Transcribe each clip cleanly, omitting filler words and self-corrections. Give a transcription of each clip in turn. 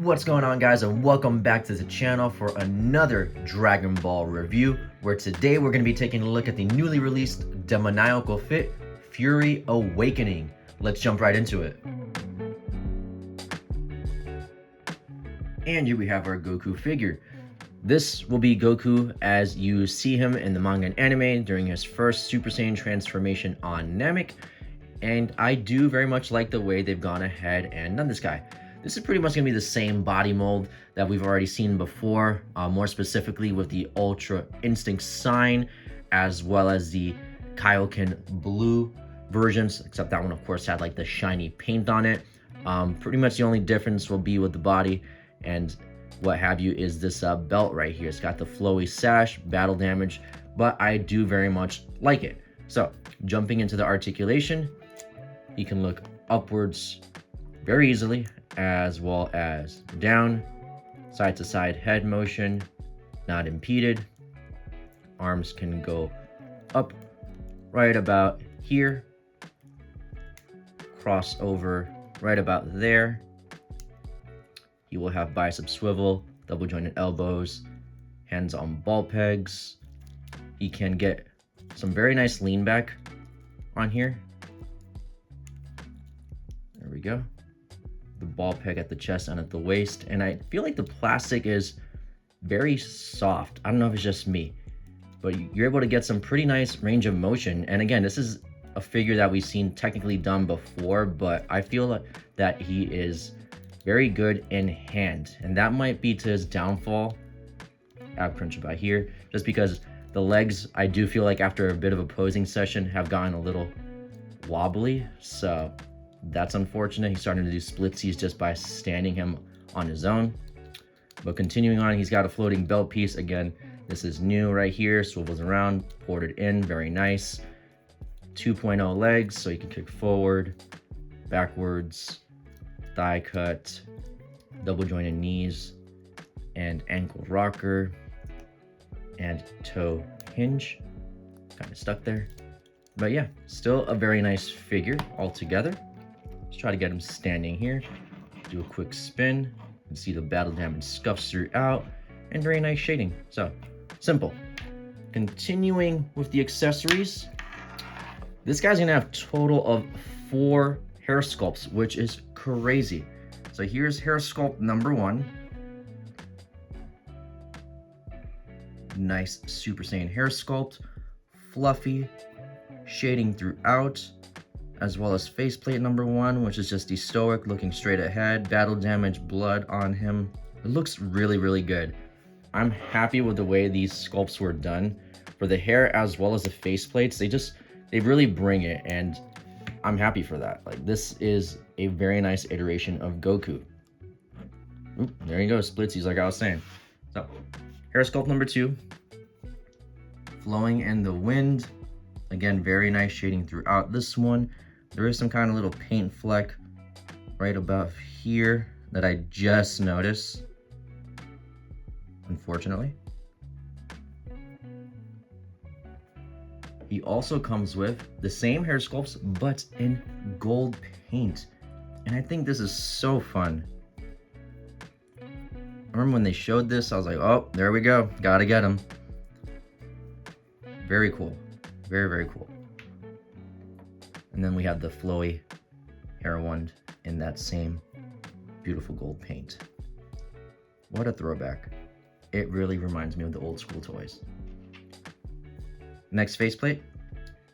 What's going on, guys, and welcome back to the channel for another Dragon Ball review, where today we're going to be taking a look at the newly released Demoniacal Fit Fury Awakening. Let's jump right into it. And here we have our Goku figure. This will be Goku as you see him in the manga and anime during his first Super Saiyan transformation on Namek, and I do very much like the way they've gone ahead and done this guy. This is pretty much going to be the same body mold that we've already seen before, more specifically with the Ultra Instinct sign, as well as the Kaioken blue versions, except that one, of course, had like the shiny paint on it. Pretty much the only difference will be with the body and what have you is this belt right here. It's got the flowy sash, battle damage, but I do very much like it. So, jumping into the articulation, you can look upwards very easily, as well as down, side to side head motion, not impeded. Arms can go up right about here, cross over right about there. You will have bicep swivel, double jointed elbows, hands on ball pegs. You can get some very nice lean back on here. There we go. The ball peg at the chest and at the waist, and I feel like the plastic is very soft. I don't know if it's just me, but you're able to get some pretty nice range of motion. And again, this is a figure that we've seen technically done before, but I feel that he is very good in hand, and that might be to his downfall. Ab crunch about here, just because the legs, I do feel like after a bit of a posing session, have gotten a little wobbly, so that's unfortunate. He's starting to do splitsies just by standing him on his own. But continuing on, he's got a floating belt piece. Again, this is new right here, swivels around, ported in, very nice. 2.0 legs, so you can kick forward, backwards, thigh cut, double jointed knees, and ankle rocker, and toe hinge. Kind of stuck there. But yeah, still a very nice figure altogether. Let's try to get him standing here. Do a quick spin. You can see the battle damage scuffs throughout, and very nice shading. So, simple. Continuing with the accessories, this guy's gonna have a total of 4 hair sculpts, which is crazy. So here's hair sculpt number 1. Nice Super Saiyan hair sculpt, fluffy, shading throughout, as well as faceplate number 1, which is just the stoic, looking straight ahead, battle damage, blood on him. It looks really, really good. I'm happy with the way these sculpts were done. For the hair as well as the faceplates, they really bring it, and I'm happy for that. Like, this is a very nice iteration of Goku. Oop, there you go, splitsies like I was saying. So, hair sculpt number 2. Flowing in the wind. Again, very nice shading throughout this one. There is some kind of little paint fleck right above here that I just noticed, unfortunately. He also comes with the same hair sculpts, but in gold paint. And I think this is so fun. I remember when they showed this, I was like, oh, there we go. Gotta get him. Very cool. Very, very cool. And then we have the flowy hair wand in that same beautiful gold paint. What a throwback. It really reminds me of the old school toys. Next faceplate,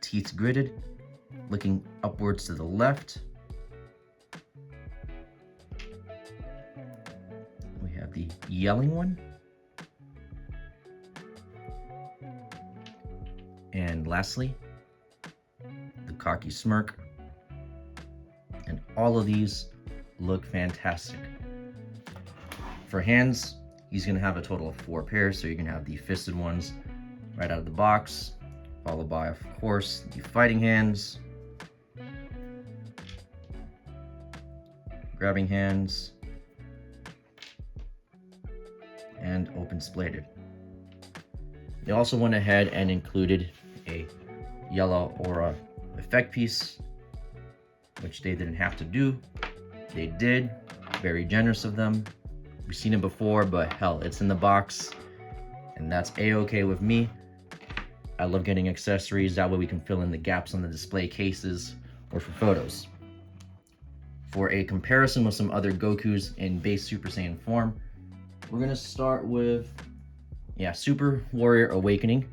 teeth gritted, looking upwards to the left. We have the yelling one. And lastly, the cocky smirk. And all of these look fantastic. For hands, he's gonna have a total of 4 pairs, so you can have the fisted ones right out of the box, followed by, of course, the fighting hands, grabbing hands, and open splated. They also went ahead and included a yellow aura effect piece, which they didn't have to do. They did. Very generous of them. We've seen it before, but hell, it's in the box, and that's a-okay with me. I love getting accessories, that way we can fill in the gaps on the display cases or for photos. For a comparison with some other Gokus in base Super Saiyan form, we're gonna start with, Super Warrior Awakening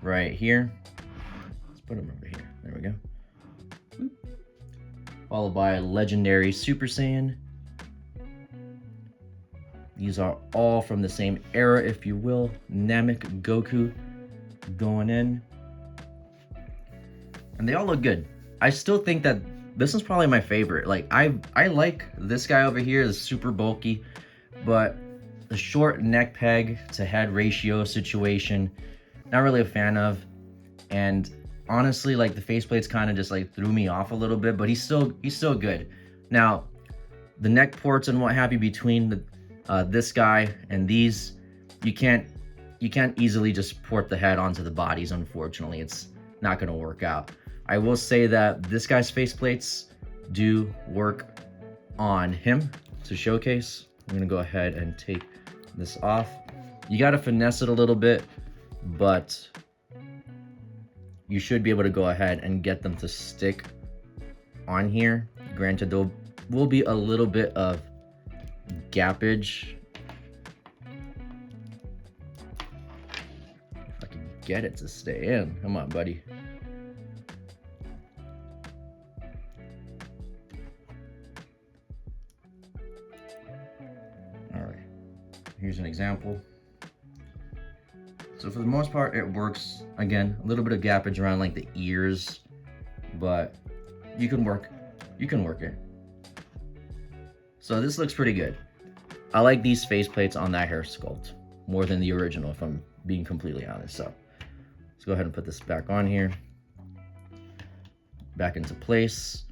right here. Let's put him over here, there we go. Followed by Legendary Super Saiyan. These are all from the same era, if you will. Namek Goku going in. And they all look good. I still think that this is probably my favorite. Like, I like this guy over here, is super bulky, but the short neck peg to head ratio situation, not really a fan of. And honestly, like, the faceplates kind of just like threw me off a little bit, but he's still good. Now, the neck ports and what have you between the this guy and these, you can't easily just port the head onto the bodies. Unfortunately, it's not going to work out. I will say that this guy's faceplates do work on him to showcase. I'm going to go ahead and take this off. You got to finesse it a little bit, but you should be able to go ahead and get them to stick on here. Granted, there will be a little bit of gappage. If I can get it to stay in. Come on, buddy. All right, here's an example. So for the most part, it works. Again, a little bit of gappage around like the ears, but you can work it. So this looks pretty good. I like these faceplates on that hair sculpt more than the original, if I'm being completely honest. So let's go ahead and put this back on here, back into place.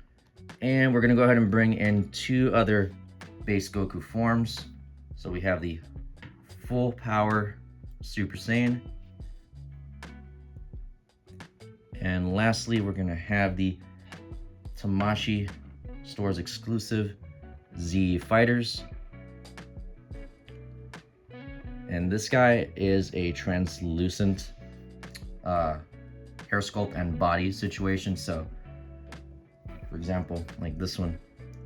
And we're gonna go ahead and bring in two other base Goku forms. So we have the full power Super Saiyan. And lastly, we're gonna have the Tamashii Stores exclusive Z Fighters. And this guy is a translucent hair sculpt and body situation. So for example, like this one,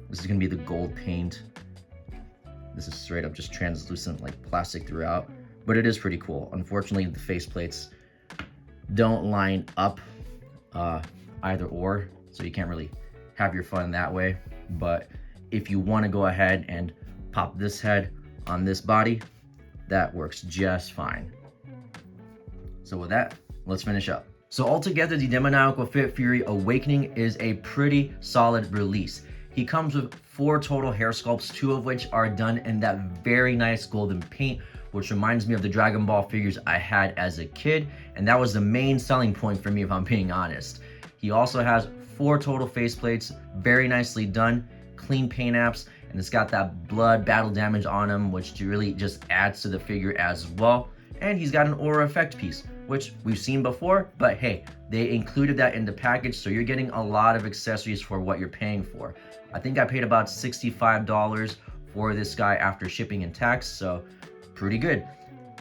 this is gonna be the gold paint. This is straight up just translucent, like plastic throughout, but it is pretty cool. Unfortunately, the faceplates don't line up either or, so you can't really have your fun that way. But if you want to go ahead and pop this head on this body, that works just fine. So with that, let's finish up. So altogether, the Demoniacal Fit Fury Awakening is a pretty solid release. He comes with 4 total hair sculpts, 2 of which are done in that very nice golden paint, which reminds me of the Dragon Ball figures I had as a kid, and that was the main selling point for me, if I'm being honest. He also has 4 total faceplates, very nicely done, clean paint apps, and it's got that blood battle damage on him, which really just adds to the figure as well. And he's got an aura effect piece, which we've seen before, but hey, they included that in the package, so you're getting a lot of accessories for what you're paying for. I think I paid about $65 for this guy after shipping and tax, so pretty good.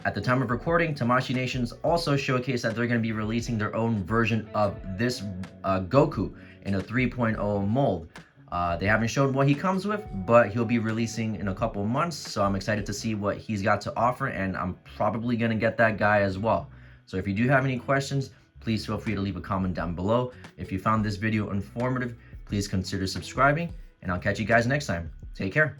At the time of recording, Tamashii Nations also showcased that they're going to be releasing their own version of this Goku in a 3.0 mold. They haven't shown what he comes with, but he'll be releasing in a couple months, so I'm excited to see what he's got to offer, and I'm probably going to get that guy as well. So if you do have any questions, please feel free to leave a comment down below. If you found this video informative, please consider subscribing, and I'll catch you guys next time. Take care.